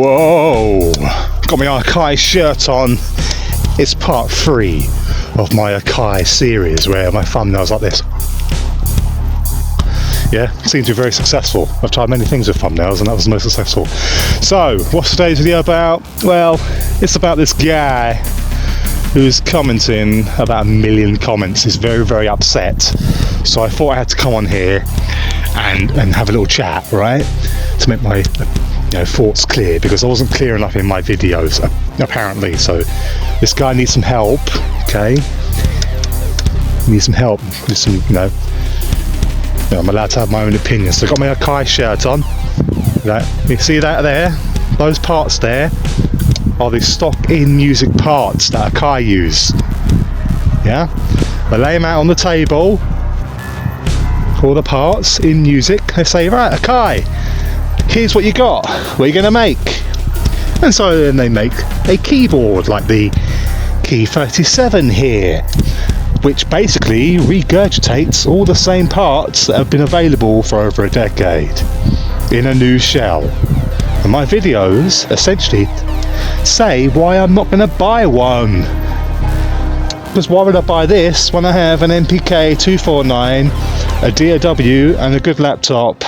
Whoa! Got my Akai shirt on. It's part 3 of my Akai series where my thumbnail's like this. Yeah, seems to be very successful. I've tried many things with thumbnails and that was the most successful. So, what's today's video about? Well, it's about this guy who's commenting about 1 million comments. He's very, very upset. So I thought I had to come on here and have a little chat, right? To make my thoughts clear, because I wasn't clear enough in my videos, apparently. So this guy needs some help, okay? Needs some help with some, I'm allowed to have my own opinion. So I've got my Akai shirt on. Right? You see that there? Those parts there are the stock InMusic parts that Akai use. Yeah? They lay them out on the table, all the parts InMusic. They say, right, Akai, here's what you got. What are you going to make? And so then they make a keyboard like the Key37 here, which basically regurgitates all the same parts that have been available for over a decade in a new shell. And my videos essentially say why I'm not going to buy one. Because why would I buy this when I have an Mpc Key39, a DAW and a good laptop?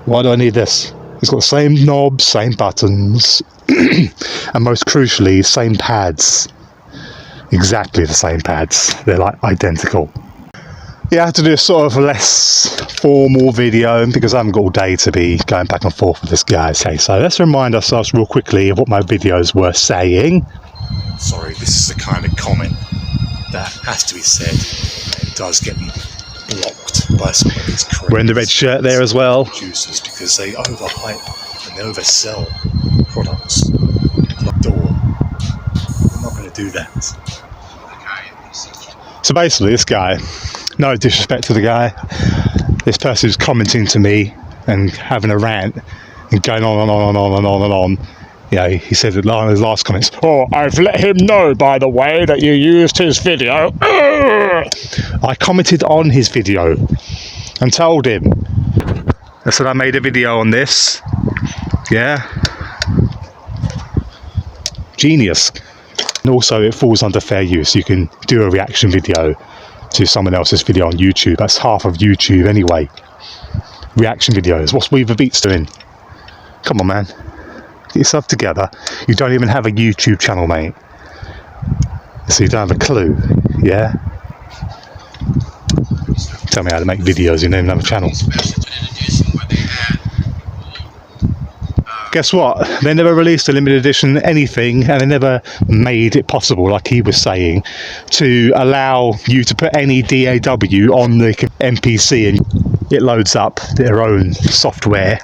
Why do I need this? It's got the same knobs, same buttons, and most crucially, same pads. Exactly the same pads. They're like identical. Yeah, I have to do a sort of less formal video because I haven't got all day to be going back and forth with this guy. Okay, so let's remind ourselves real quickly of what my videos were saying. Sorry, this is the kind of comment that has to be said. It does get me blocked by some of these crazy wearing the red shirt there as well. Producers, because they overhype and they oversell products. Like DAW. We're not going to do that. So basically, this guy, no disrespect to the guy, this person who's commenting to me and having a rant and going on and on and on and on and on. He said in his last comments, "Oh, I've let him know, by the way, that you used his video." I commented on his video and told him. I said I made a video on this. Yeah. Genius. And also it falls under fair use. You can do a reaction video to someone else's video on YouTube. That's half of YouTube anyway. Reaction videos. What's Weaver Beats doing? Come on, man. Get yourself together. You don't even have a YouTube channel, mate. So you don't have a clue, yeah? Tell me how to make videos, you don't even have a channel. Guess what? They never released a limited edition anything, and they never made it possible, like he was saying, to allow you to put any DAW on the MPC and it loads up their own software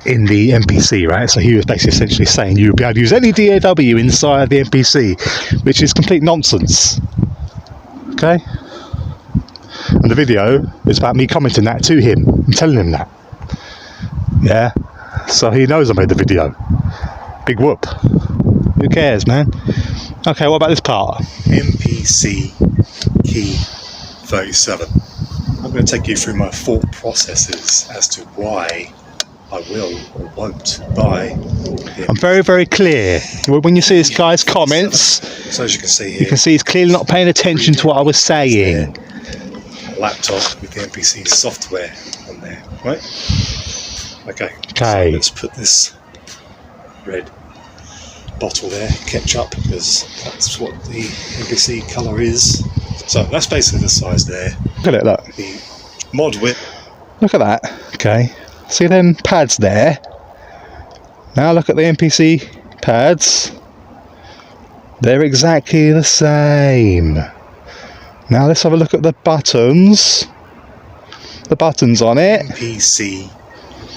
in the MPC, right? So he was basically essentially saying you'll be able to use any DAW inside the MPC, which is complete nonsense. Okay? And the video is about me commenting that to him and telling him that. Yeah? So he knows I made the video. Big whoop. Who cares, man? Okay, what about this part? MPC Key37. I'm going to take you through my thought processes as to why I will or won't buy. I'm very, very clear. When you see this guy's comments, so as you can see here, you can see he's clearly not paying attention to what I was saying. A laptop with the MPC software on there, right? Okay. So let's put this red bottle there, ketchup, because that's what the MPC colour is. So that's basically the size there. Look at it, look. The mod width. Look at that. Okay. See them pads there? Now look at the MPC pads. They're exactly the same. Now let's have a look at the buttons. The buttons on it. MPC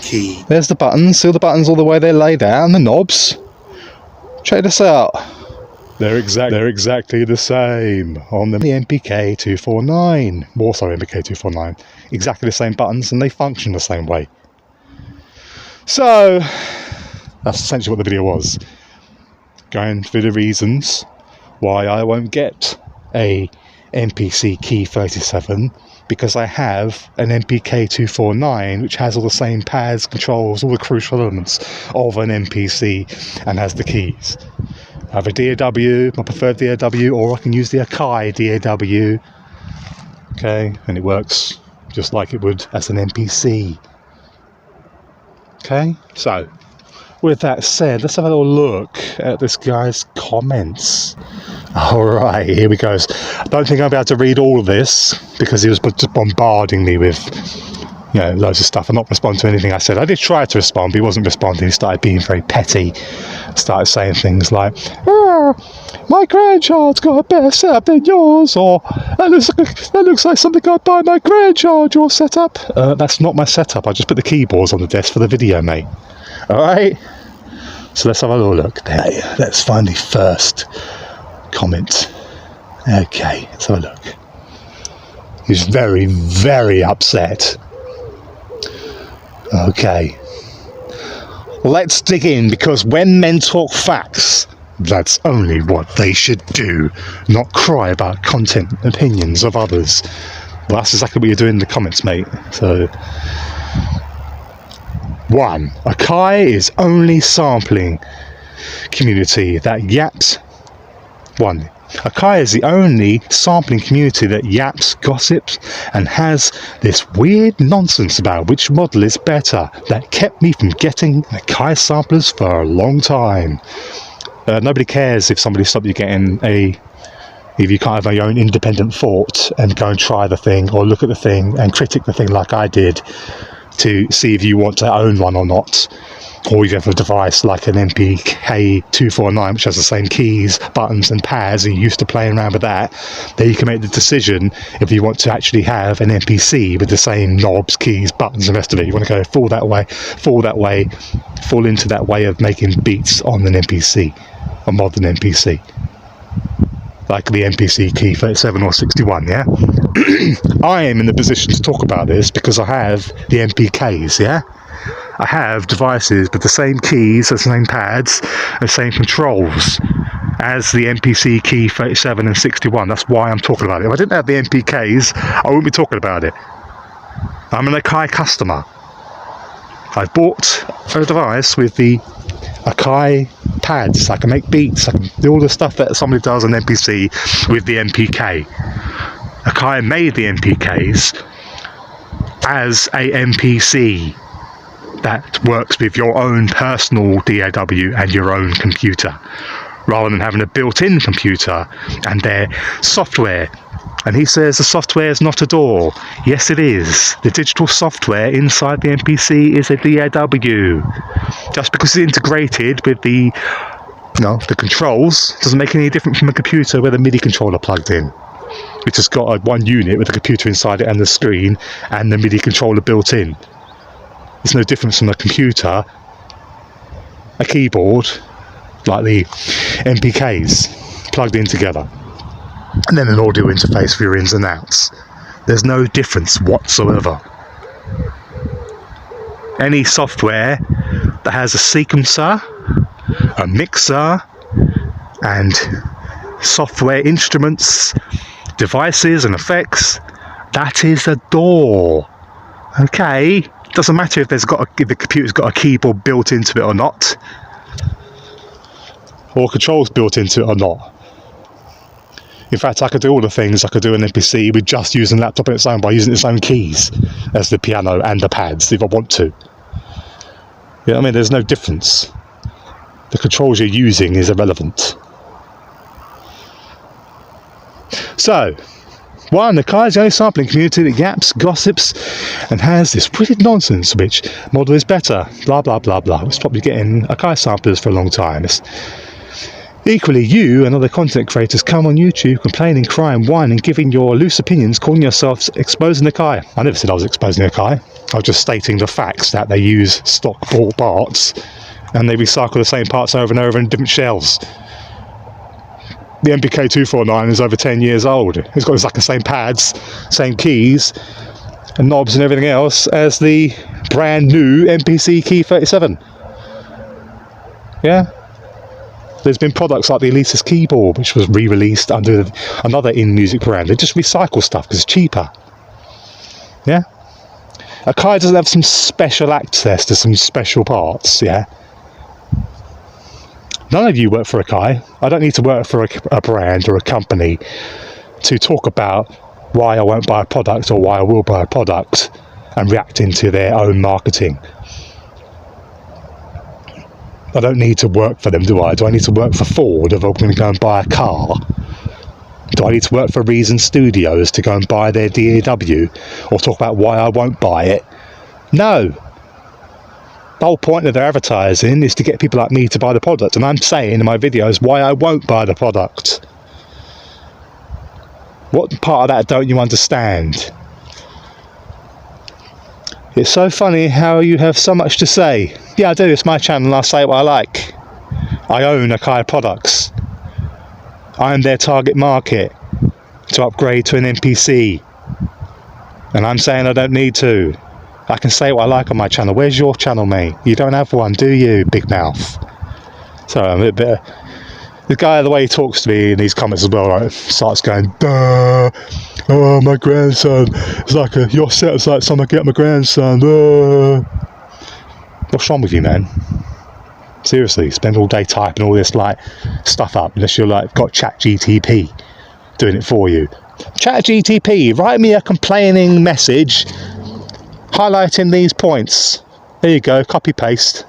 Key. There's the buttons. See all the buttons all the way they're laid out, and the knobs. Check this out. They're exactly the same on the Mpc Key249. Also Mpc Key249. Exactly the same buttons, and they function the same way. So that's essentially what the video was. Going through the reasons why I won't get a Mpc Key37 because I have an Mpk 249 which has all the same pads, controls, all the crucial elements of an MPC and has the keys. I have a DAW, my preferred DAW, or I can use the Akai DAW. Okay, and it works just like it would as an MPC. Okay, so with that said, let's have a little look at this guy's comments. Alright, here we go. I don't think I'll be able to read all of this because he was just bombarding me with, you know, loads of stuff. I'm not responding to anything I said. I did try to respond, but he wasn't responding. He started being very petty. Started saying things like, my grandchild's got a better setup than yours, or that looks like something I'd buy my grandchild, your setup. That's not my setup. I just put the keyboards on the desk for the video, mate. Alright? So let's have a little look. There, let's find the first comment. Okay, let's have a look. He's very, very upset. Okay. Let's dig in, because when men talk facts, that's only what they should do, not cry about content and opinions of others. Well, that's exactly what you're doing in the comments, mate. So, 1. Akai is only sampling community that yaps. 1. Akai is the only sampling community that yaps, gossips, and has this weird nonsense about which model is better that kept me from getting Akai samplers for a long time. Nobody cares if somebody stopped you getting if you can't have your own independent thought and go and try the thing or look at the thing and critic the thing like I did to see if you want to own one or not. Or you have a device like an Mpc 249 which has the same keys, buttons and pads, and you're used to playing around with that. Then you can make the decision if you want to actually have an MPC with the same knobs, keys, buttons and the rest of it. You want to go full into that way of making beats on an MPC, a modern MPC. Like the Mpc Key37 or 61, yeah? I am in the position to talk about this because I have the MPKs, yeah? I have devices with the same keys, the same pads, the same controls as the Mpc Key37 and 61. That's why I'm talking about it. If I didn't have the MPKs, I wouldn't be talking about it. I'm an Akai customer. I bought a device with the Akai pads. I can make beats. I can do all the stuff that somebody does on MPC with the MPK. Akai made the MPKs as a MPC that works with your own personal DAW and your own computer, rather than having a built-in computer and their software. And he says the software is not a DAW. Yes, it is. The digital software inside the MPC is a DAW. Just because it's integrated with the controls doesn't make any difference from a computer with a MIDI controller plugged in, which has got one unit with a computer inside it and the screen and the MIDI controller built in. There's no difference from a computer, a keyboard, like the MPKs, plugged in together, and then an audio interface for your ins and outs. There's no difference whatsoever. Any software that has a sequencer, a mixer, and software instruments, devices and effects, that is a DAW. Okay? Doesn't matter if the computer's got a keyboard built into it or not, or controls built into it or not. In fact, I could do all the things I could do in MPC with just using the laptop on its own by using its own keys as the piano and the pads if I want to. You know what I mean? There's no difference. The controls you're using is irrelevant. So, 1. Akai is the only sampling community that yaps, gossips, and has this weird nonsense which model is better, blah blah blah blah. It's probably getting Akai samplers for a long time. Equally, you and other content creators come on YouTube complaining, crying, whining, giving your loose opinions, calling yourselves exposing Akai. I never said I was exposing Akai. I was just stating the facts that they use stock bought parts and they recycle the same parts over and over in different shells. The Mpk 249 is over 10 years old. It's got exactly the same pads, same keys and knobs and everything else as the brand new Mpc Key37. Yeah? There's been products like the Elitist keyboard, which was re-released under another InMusic brand. They just recycle stuff because it's cheaper. Yeah? Akai doesn't have some special access to some special parts, yeah? None of you work for Akai. I don't need to work for a brand or a company to talk about why I won't buy a product or why I will buy a product and reacting to their own marketing. I don't need to work for them, do I? Do I need to work for Ford if I'm going to go and buy a car? Do I need to work for Reason Studios to go and buy their DAW or talk about why I won't buy it? No. The whole point of their advertising is to get people like me to buy the product, and I'm saying in my videos why I won't buy the product. What part of that don't you understand? It's so funny how you have so much to say. Yeah, I do, it's my channel and I say what I like. I own Akai products. I am their target market to upgrade to an MPC. And I'm saying I don't need to. I can say what I like on my channel. Where's your channel, mate? You don't have one, do you, big mouth? Sorry, I'm a bit... The guy, the way he talks to me in these comments as well, right, starts going, duh, oh, my grandson, it's like your setup's like someone get my grandson, duh. What's wrong with you, man? Seriously, spend all day typing all this like stuff up unless you're like got ChatGTP doing it for you. ChatGTP, write me a complaining message highlighting these points. There you go, copy paste.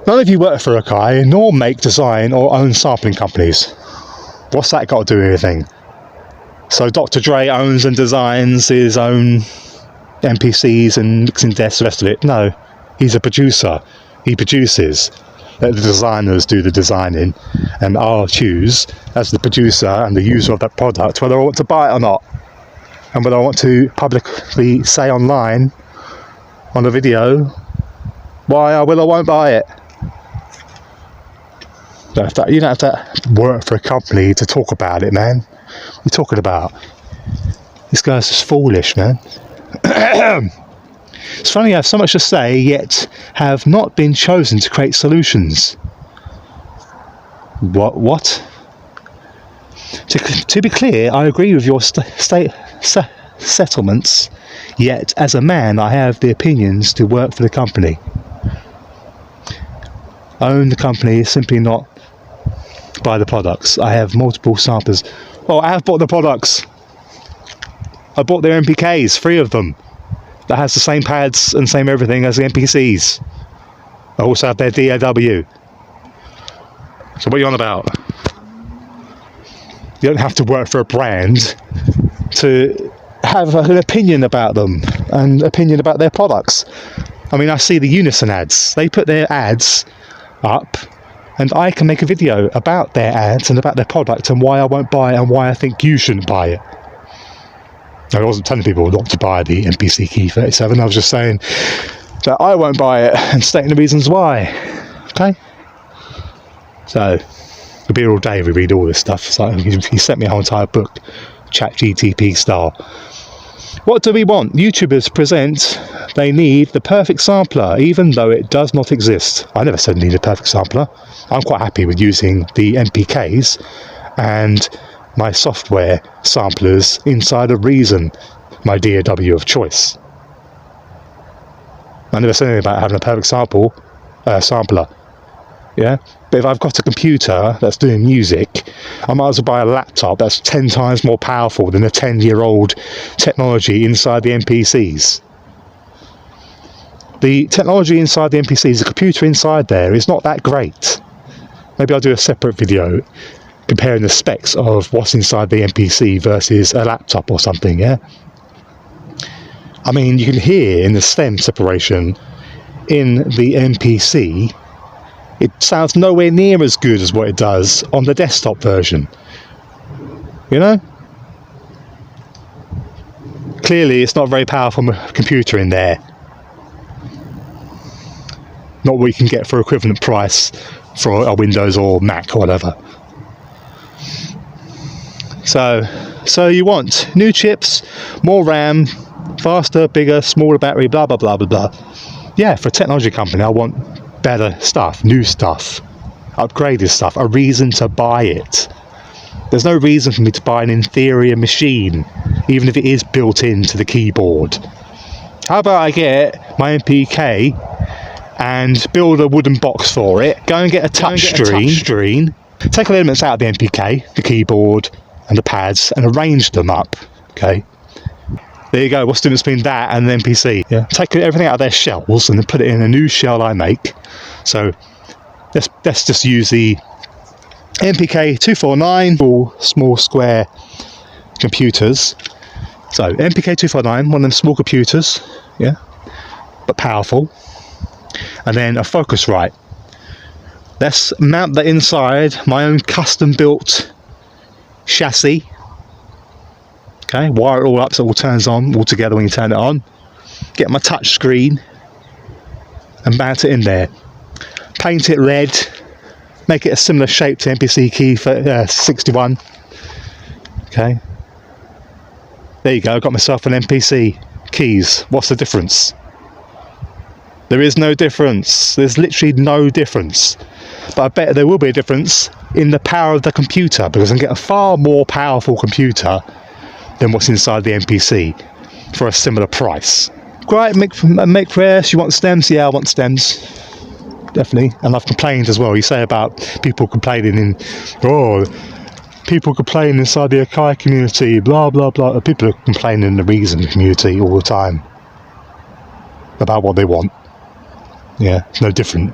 None of you work for Akai, nor make, design or own sampling companies. What's that got to do with anything? So Dr. Dre owns and designs his own MPCs and mixing desks, the rest of it. No, he's a producer. He produces. Let the designers do the designing, and I'll choose as the producer and the user of that product whether I want to buy it or not, and whether I want to publicly say online on a video why I will or won't buy it. You don't have to work for a company to talk about it, man. What are you talking about? This guy's just foolish, man. It's funny, I have so much to say, yet have not been chosen to create solutions. What? To be clear, I agree with your settlements, yet as a man I have the opinions to work for the company. Own the company is simply not buy the products. I have multiple samplers. Well, I have bought the products. I bought their MPKs, 3 of them. That has the same pads and same everything as the MPCs. I also have their DAW. So what are you on about? You don't have to work for a brand to have an opinion about them and opinion about their products. I mean, I see the Unison ads. They put their ads up and I can make a video about their ads and about their product and why I won't buy it and why I think you shouldn't buy it. I wasn't telling people not to buy the Mpc Key37. I was just saying that I won't buy it and stating the reasons why. Okay? So, we'll be here all day if we read all this stuff. So he sent me a whole entire book, ChatGTP style. What do we want? YouTubers present they need the perfect sampler, even though it does not exist. I never said need a perfect sampler. I'm quite happy with using the MPKs and my software samplers inside of Reason, my DAW of choice. I never said anything about having a perfect sampler. Yeah? But if I've got a computer that's doing music, I might as well buy a laptop that's 10 times more powerful than a 10-year-old technology inside the MPCs. The technology inside the MPCs, the computer inside there, is not that great. Maybe I'll do a separate video comparing the specs of what's inside the MPC versus a laptop or something, yeah? I mean, you can hear in the stem separation in the MPC, it sounds nowhere near as good as what it does on the desktop version. You know? Clearly, it's not a very powerful computer in there. Not what you can get for equivalent price for a Windows or Mac or whatever. So you want new chips, more RAM, faster, bigger, smaller battery, blah, blah, blah, blah, blah. Yeah, for a technology company, I want better stuff, new stuff, upgraded stuff, a reason to buy it. There's no reason for me to buy an inferior machine, even if it is built into the keyboard. How about I get my MPK and build a wooden box for it, go and get a touch screen, take elements out of the MPK, the keyboard and the pads, and arrange them up, okay? There you go. What's the difference between that and the MPC? Yeah. Take everything out of their shells and then put it in a new shell I make. So let's just use the MPK 249 for small square computers. So MPK 249, one of them small computers, yeah, but powerful. And then a Focusrite. Let's mount that inside my own custom built chassis. Okay, wire it all up so it all turns on all together when you turn it on. Get my touch screen and mount it in there. Paint it red, make it a similar shape to Mpc Key61. Okay, there you go, got myself an MPC keys. What's the difference? There is no difference. There's literally no difference. But I bet there will be a difference in the power of the computer, because I can get a far more powerful computer than what's inside the MPC for a similar price. Great, make prayers. You want stems? Yeah, I want stems. Definitely. And I've complained as well. You say about people complaining people complain inside the Akai community, blah blah blah. People are complaining in the Reason community all the time about what they want. Yeah, it's no different.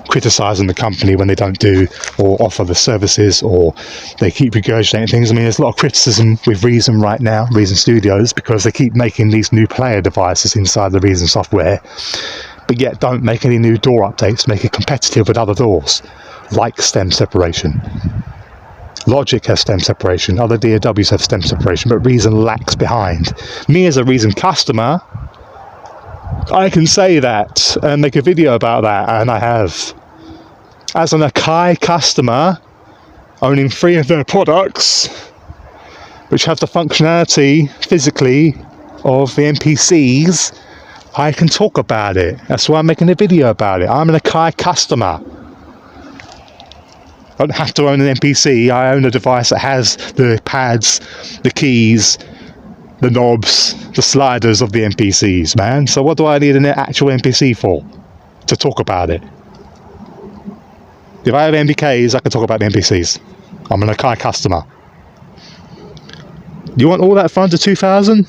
Criticising the company when they don't do or offer the services, or they keep regurgitating things. I mean, there's a lot of criticism with Reason right now, Reason Studios, because they keep making these new player devices inside the Reason software, but yet don't make any new DAW updates to make it competitive with other DAWs, like stem separation. Logic has stem separation, other DAWs have stem separation, but Reason lacks behind. Me as a Reason customer, I can say that and make a video about that, and I have. As an Akai customer, owning 3 of their products, which have the functionality physically of the MPCs, I can talk about it. That's why I'm making a video about it. I'm an Akai customer. I don't have to own an MPC. I own a device that has the pads, the keys, the knobs, the sliders of the MPCs, man. So what do I need an actual MPC for? To talk about it. If I have MPKs, I can talk about the MPCs. I'm an Akai customer. You want all that for under 2,000?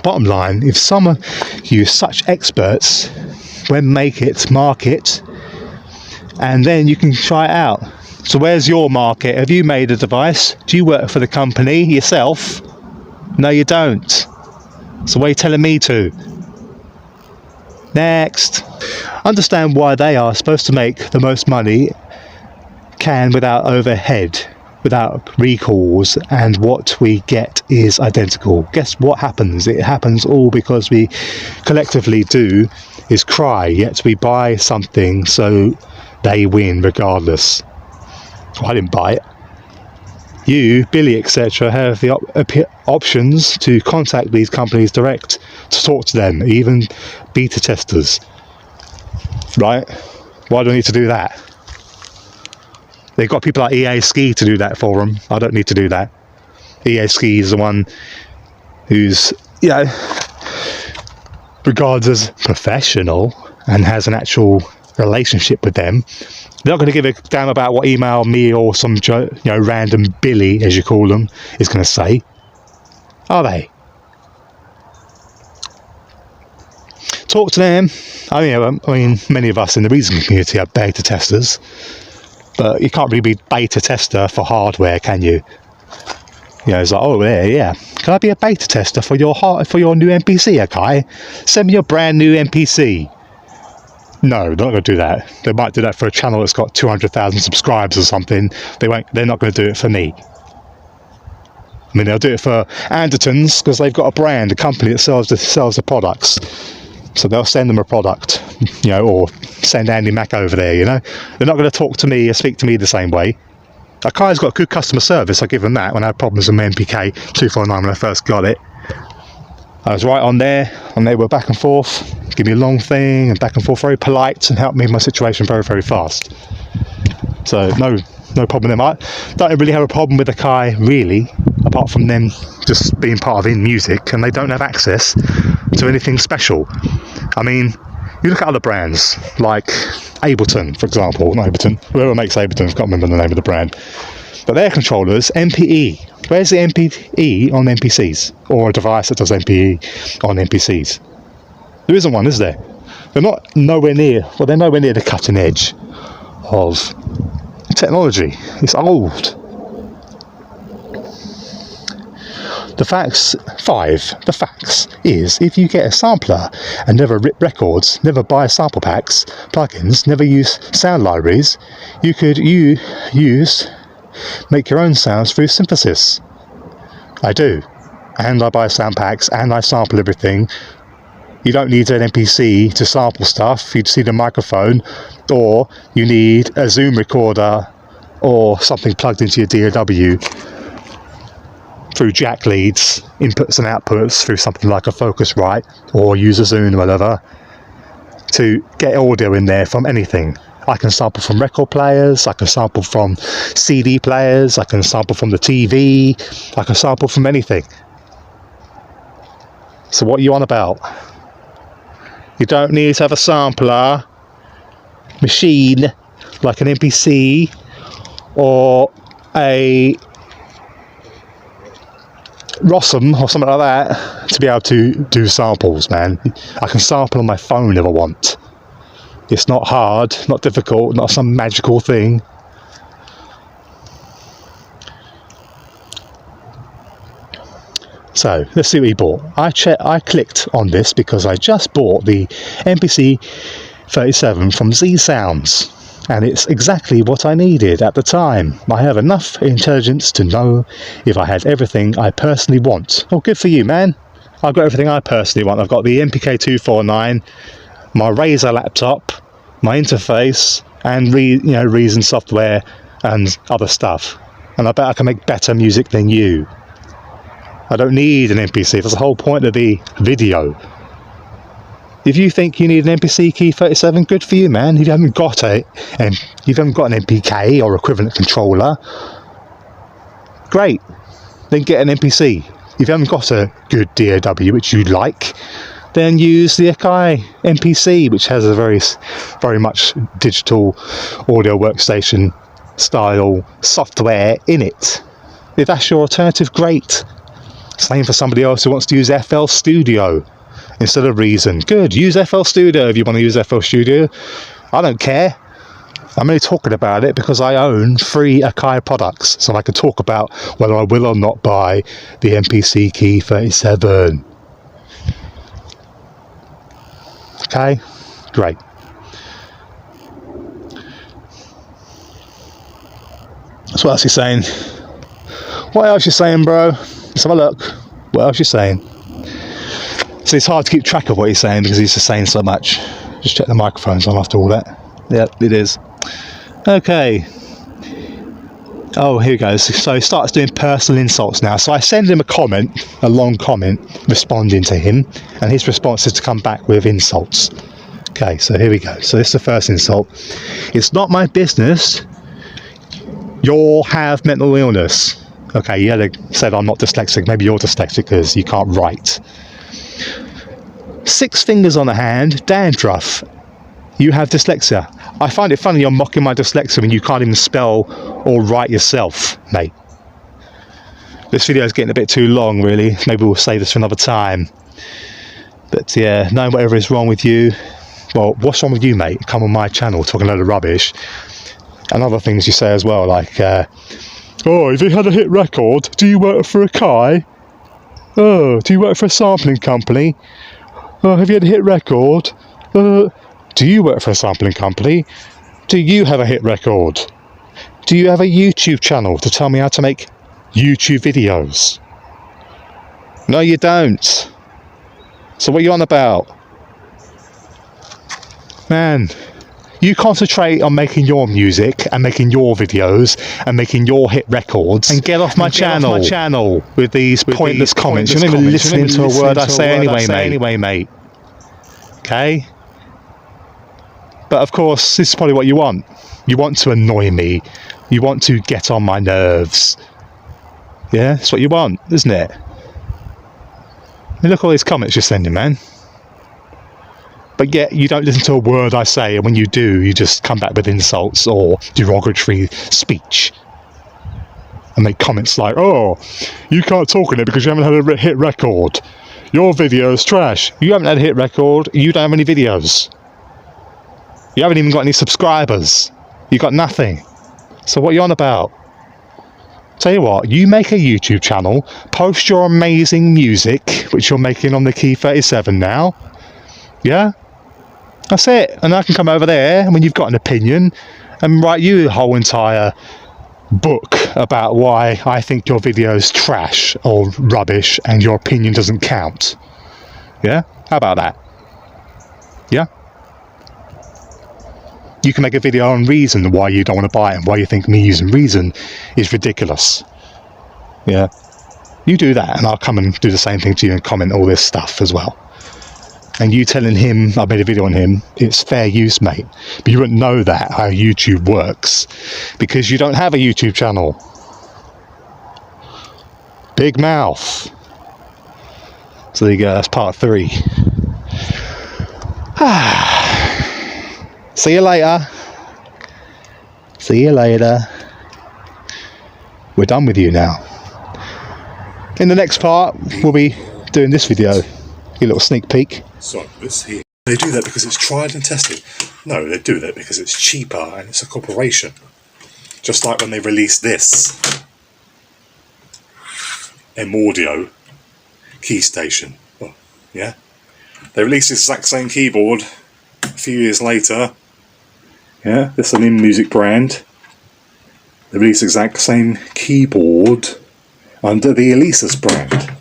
Bottom line, if some of you such experts, when make it, market, and then you can try it out. So where's your market? Have you made a device? Do you work for the company yourself? No, you don't. So what are you telling me to? Next. Understand why they are supposed to make the most money can without overhead, without recalls, and what we get is identical. Guess what happens? It happens all because we collectively do is cry, yet we buy something so they win regardless. Well, I didn't buy it. You, Billy, etc. have the options to contact these companies direct, to talk to them, even beta testers. Right? Why do I need to do that? They've got people like EA Ski to do that for them. I don't need to do that. EA Ski is the one who's, you know, regards as professional and has an actual relationship with them. They're not going to give a damn about what email me or some random Billy, as you call them, is going to say. Are they? Talk to them. I mean, many of us in the Reason community are beta testers, but you can't really be beta tester for hardware, can you? You know, it's like, oh yeah. Can I be a beta tester for your new MPC, Akai? Send me your brand new MPC. No, they're not going to do that. They might do that for a channel that's got 200,000 subscribers or something. They're not going to do it for me. I mean, they'll do it for Andertons because they've got a brand, a company that sells the products. So they'll send them a product, or send Andy Mack over there, They're not going to talk to me or speak to me the same way. Akai's got good customer service, I'll give them that. When I had problems with my MPK 249 when I first got it, I was right on there, and they were back and forth, give me a long thing, and back and forth, very polite, and helped me in my situation very, very fast. So no no problem with them. I don't really have a problem with Akai, really, apart from them just being part of InMusic, and they don't have access to anything special. I mean, you look at other brands, like Ableton, for example, not Ableton, whoever makes Ableton, I can't remember the name of the brand, but their controllers, MPE, where's the MPE on MPCs, or a device that does MPE on MPCs? There isn't one, is there? They're nowhere near the cutting edge of technology. It's old. The facts is, if you get a sampler and never rip records, never buy sample packs, plugins, never use sound libraries, you could make your own sounds through synthesis. I do. And I buy sound packs and I sample everything. You don't need an MPC to sample stuff. You just need a microphone, or you need a Zoom recorder or something plugged into your DAW through jack leads, inputs and outputs through something like a Focusrite or use a Zoom or whatever, to get audio in there from anything. I can sample from record players, I can sample from CD players, I can sample from the TV, I can sample from anything. So what are you on about? You don't need to have a sampler machine like an MPC or a Rossum or something like that to be able to do samples, man. I can sample on my phone if I want. It's not hard, not difficult, not some magical thing. So let's see what he bought. I clicked on this because I just bought the MPC 37 from Z Sounds, and it's exactly what I needed at the time. I have enough intelligence to know if I had everything I personally want. Oh, good for you, man. I've got everything I personally want. I've got the MPK 249, my Razer laptop, my interface, and Reason software and other stuff. And I bet I can make better music than you. I don't need an MPC. That's the whole point of the video. If you think you need an Mpc Key37, good for you, man. If you haven't got an MPK or equivalent controller, great. Then get an MPC. If you haven't got a good DAW which you like, then use the Akai MPC, which has a very much digital audio workstation style software in it. If that's your alternative, great. Same for somebody else who wants to use FL Studio instead of Reason. Good, use FL Studio if you want to use FL Studio. I don't care. I'm only talking about it because I own 3 Akai products, so I can talk about whether I will or not buy the Mpc Key37. Okay, great. So what else is he saying? What else you saying, bro? Let's have a look. What else you saying? So it's hard to keep track of what he's saying because he's just saying so much. Just check the microphone's on after all that. Yeah, it is. Okay. Oh, here he goes. So he starts doing personal insults now. So I send him a long comment, responding to him, and his response is to come back with insults. Okay, so here we go. So this is the first insult. It's not my business. You'll have mental illness. Okay, you said I'm not dyslexic. Maybe you're dyslexic because you can't write. 6 fingers on the hand, dandruff. You have dyslexia. I find it funny you're mocking my dyslexia when you can't even spell or write yourself, mate. This video is getting a bit too long, really. Maybe we'll save this for another time. But yeah, knowing whatever is wrong with you, well, what's wrong with you, mate? Come on my channel talking a load of rubbish. And other things you say as well, like, oh, if you had a hit record, do you work for Akai? Oh, do you work for a sampling company? Oh, have you had a hit record? Do you work for a sampling company? Do you have a hit record? Do you have a YouTube channel to tell me how to make YouTube videos? No, you don't. So what are you on about? Man, you concentrate on making your music and making your videos and making your hit records and get off my channel with these pointless comments. You're not even listening to a word I say anyway, mate. Okay? But of course, this is probably what you want. You want to annoy me. You want to get on my nerves. Yeah, that's what you want, isn't it? I mean, look at all these comments you're sending, man. But yet, you don't listen to a word I say, and when you do, you just come back with insults or derogatory speech. And make comments like, oh, you can't talk on it because you haven't had a hit record. Your video's trash. You haven't had a hit record, you don't have any videos. You haven't even got any subscribers. You got nothing. So what are you on about? Tell you what, you make a YouTube channel, post your amazing music, which you're making on the Key37 now. Yeah? That's it. And I can come over there when you've got an opinion and write you a whole entire book about why I think your video's trash or rubbish and your opinion doesn't count. Yeah? How about that? Yeah? You can make a video on Reason, why you don't want to buy it and why you think me using Reason is ridiculous. Yeah? You do that and I'll come and do the same thing to you and comment all this stuff as well. And you telling him, I made a video on him, it's fair use, mate. But you wouldn't know that, how YouTube works, because you don't have a YouTube channel. Big mouth. So there you go, that's part 3. See you later. See you later. We're done with you now. In the next part, we'll be doing this video. A little sneak peek. So this here, they do that because it's tried and tested. No, they do that because it's cheaper and it's a corporation. Just like when they released this M-Audio key station. Well, yeah, they released the exact same keyboard a few years later. Yeah, this is an InMusic brand. They released the exact same keyboard under the Alesis brand.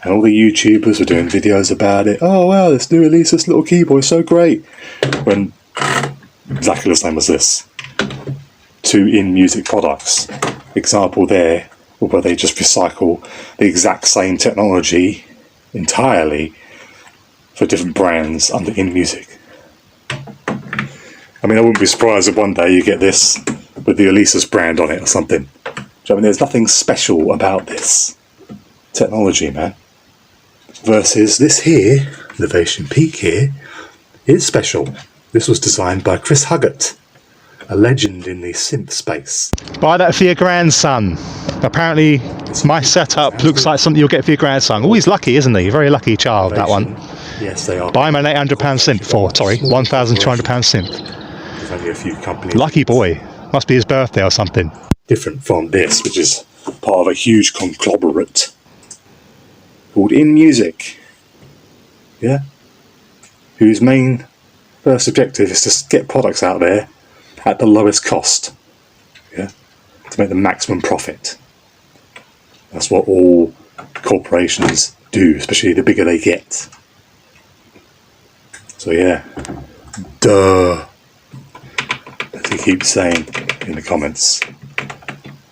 And all the YouTubers were doing videos about it. Oh wow, this new release, this little keyboard is so great. When exactly the same as this. 2 InMusic products. Example there, where they just recycle the exact same technology entirely for different brands under InMusic. I mean, I wouldn't be surprised if one day you get this with the Alesis brand on it or something. I mean, there's nothing special about this technology, man. Versus this here, Innovation Peak here, is special. This was designed by Chris Huggett, a legend in the synth space. Buy that for your grandson. Apparently, my setup looks like something you'll get for your grandson. Oh, he's lucky, isn't he? Very lucky child, that one. Yes, they are. Buy him an £800 synth for, sorry, £1,200 synth. There's only a few companies. Lucky boy. Must be his birthday or something. Different from this, which is part of a huge conglomerate called InMusic, yeah, whose main first objective is to get products out there at the lowest cost, yeah, to make the maximum profit. That's what all corporations do, especially the bigger they get. So yeah, duh, as he keeps saying in the comments.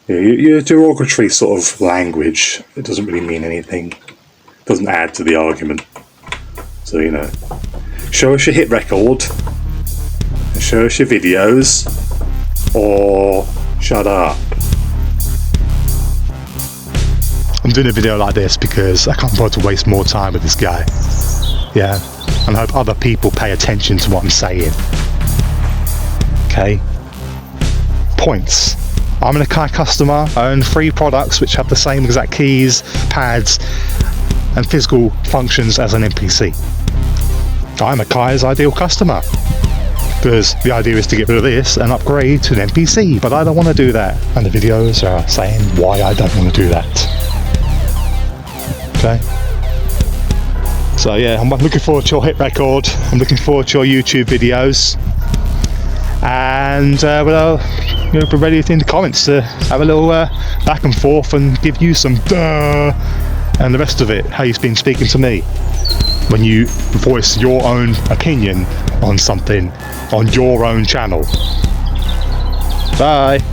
Yeah, your derogatory sort of language, it doesn't really mean anything. Doesn't add to the argument. So, you know, show us your hit record, and show us your videos, or shut up. I'm doing a video like this because I can't afford to waste more time with this guy. Yeah, and I hope other people pay attention to what I'm saying. Okay? Points. I'm an Akai customer. I own 3 products which have the same exact keys, pads, and physical functions as an MPC. I'm Akai's ideal customer because the idea is to get rid of this and upgrade to an MPC, but I don't want to do that, and the videos are saying why I don't want to do that. Okay, so yeah, I'm looking forward to your hit record, I'm looking forward to your YouTube videos, and well, you know, be ready in the comments to have a little back and forth and give you some duh and the rest of it, how you've been speaking to me when you voice your own opinion on something on your own channel. Bye.